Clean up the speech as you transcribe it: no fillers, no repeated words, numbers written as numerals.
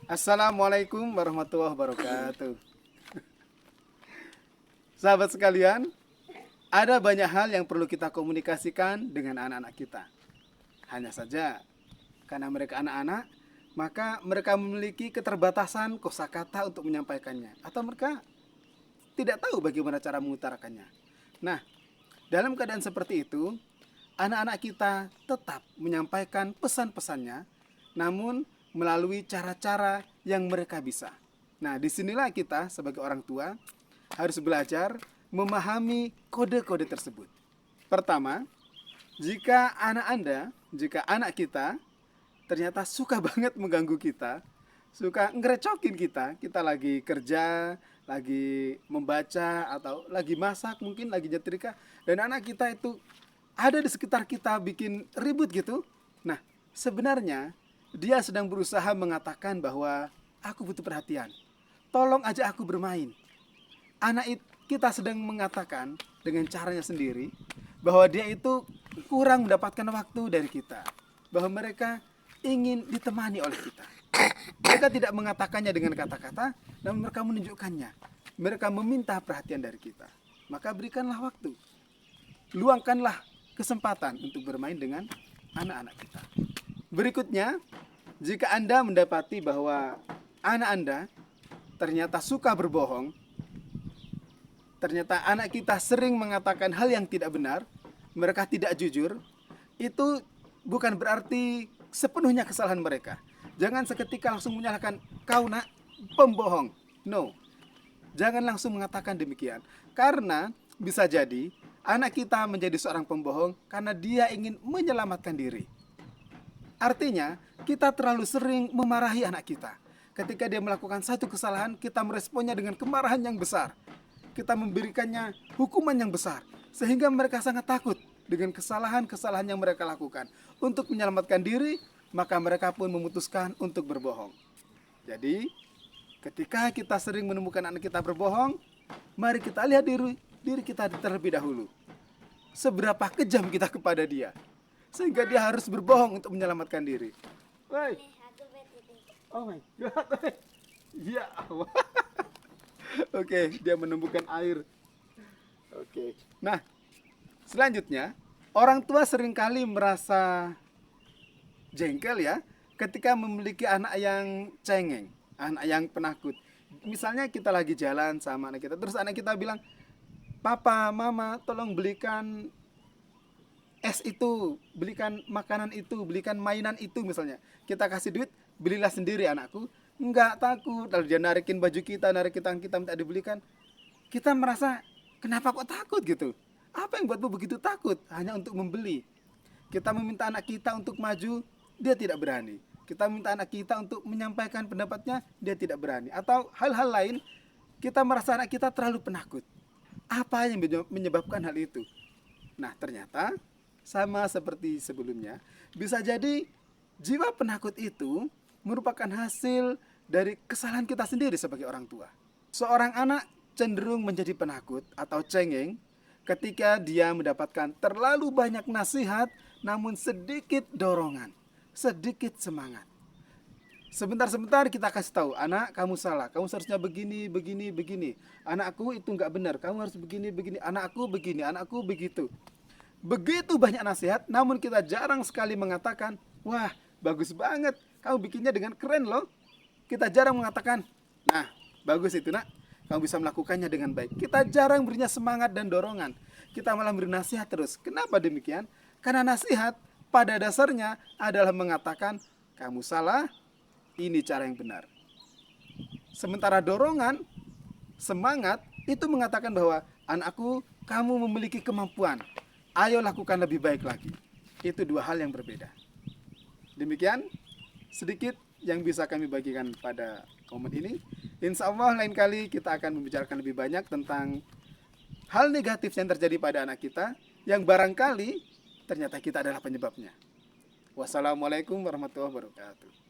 Assalamualaikum warahmatullahi wabarakatuh. Sahabat sekalian, ada banyak hal yang perlu kita komunikasikan dengan anak-anak kita. Hanya saja, karena mereka anak-anak, maka mereka memiliki keterbatasan kosakata untuk menyampaikannya. Atau mereka tidak tahu bagaimana cara mengutarakannya. Nah, dalam keadaan seperti itu, anak-anak kita tetap menyampaikan pesan-pesannya, namun melalui cara-cara yang mereka bisa. Nah, disinilah kita sebagai orang tua harus belajar memahami kode-kode tersebut. Pertama, jika anak kita ternyata suka banget mengganggu kita, suka ngerecokin kita lagi kerja, lagi membaca, atau lagi masak, mungkin lagi nyetrika, dan anak kita itu ada di sekitar kita bikin ribut gitu. Nah, sebenarnya dia sedang berusaha mengatakan bahwa aku butuh perhatian. Tolong aja aku bermain. Kita sedang mengatakan dengan caranya sendiri bahwa dia itu kurang mendapatkan waktu dari kita. Bahwa mereka ingin ditemani oleh kita. Mereka tidak mengatakannya dengan kata-kata, namun mereka menunjukkannya. Mereka meminta perhatian dari kita. Maka berikanlah waktu. Luangkanlah kesempatan untuk bermain dengan anak-anak kita. Berikutnya, jika Anda mendapati bahwa anak Anda ternyata suka berbohong, ternyata anak kita sering mengatakan hal yang tidak benar, mereka tidak jujur, itu bukan berarti sepenuhnya kesalahan mereka. Jangan seketika langsung menyalahkan, kau nak pembohong. No, jangan langsung mengatakan demikian. Karena bisa jadi anak kita menjadi seorang pembohong karena dia ingin menyelamatkan diri. Artinya, kita terlalu sering memarahi anak kita. Ketika dia melakukan satu kesalahan, kita meresponnya dengan kemarahan yang besar. Kita memberikannya hukuman yang besar. Sehingga mereka sangat takut dengan kesalahan-kesalahan yang mereka lakukan. Untuk menyelamatkan diri, maka mereka pun memutuskan untuk berbohong. Jadi, ketika kita sering menemukan anak kita berbohong, mari kita lihat diri kita terlebih dahulu. Seberapa kejam kita kepada dia, sehingga dia harus berbohong untuk menyelamatkan diri. Woi. Oh my god. Ya Allah. Oke, dia menemukan air. Oke. Nah, selanjutnya, orang tua seringkali merasa jengkel ya ketika memiliki anak yang cengeng, anak yang penakut. Misalnya kita lagi jalan sama anak kita, terus anak kita bilang, "Papa, Mama, tolong belikan es itu, belikan makanan itu, belikan mainan itu," misalnya. Kita kasih duit, belilah sendiri anakku. Enggak, takut. Lalu dia narikin baju kita, narikin tangan kita minta dibelikan. Kita merasa, kenapa kok takut gitu? Apa yang buatmu begitu takut hanya untuk membeli? Kita meminta anak kita untuk maju, dia tidak berani. Kita minta anak kita untuk menyampaikan pendapatnya, dia tidak berani. Atau hal-hal lain, kita merasa anak kita terlalu penakut. Apa yang menyebabkan hal itu? Nah, ternyata sama seperti sebelumnya, bisa jadi jiwa penakut itu merupakan hasil dari kesalahan kita sendiri sebagai orang tua. Seorang anak cenderung menjadi penakut atau cengeng ketika dia mendapatkan terlalu banyak nasihat namun sedikit dorongan, sedikit semangat. Sebentar-sebentar kita kasih tahu, anak kamu salah, kamu seharusnya begini, begini, begini. Anakku itu nggak benar, kamu harus begini, begini. Anakku begini, anakku begitu. Begitu banyak nasihat, namun kita jarang sekali mengatakan, wah bagus banget, kamu bikinnya dengan keren loh. Kita jarang mengatakan, nah bagus itu nak, kamu bisa melakukannya dengan baik. Kita jarang berinya semangat dan dorongan. Kita malah beri nasihat terus. Kenapa demikian? Karena nasihat pada dasarnya adalah mengatakan, kamu salah, ini cara yang benar. Sementara dorongan, semangat, itu mengatakan bahwa anakku, kamu memiliki kemampuan. Ayo lakukan lebih baik lagi. Itu dua hal yang berbeda. Demikian sedikit yang bisa kami bagikan pada momen ini. Insya Allah lain kali kita akan membicarakan lebih banyak tentang hal negatif yang terjadi pada anak kita, yang barangkali ternyata kita adalah penyebabnya. Wassalamualaikum warahmatullahi wabarakatuh.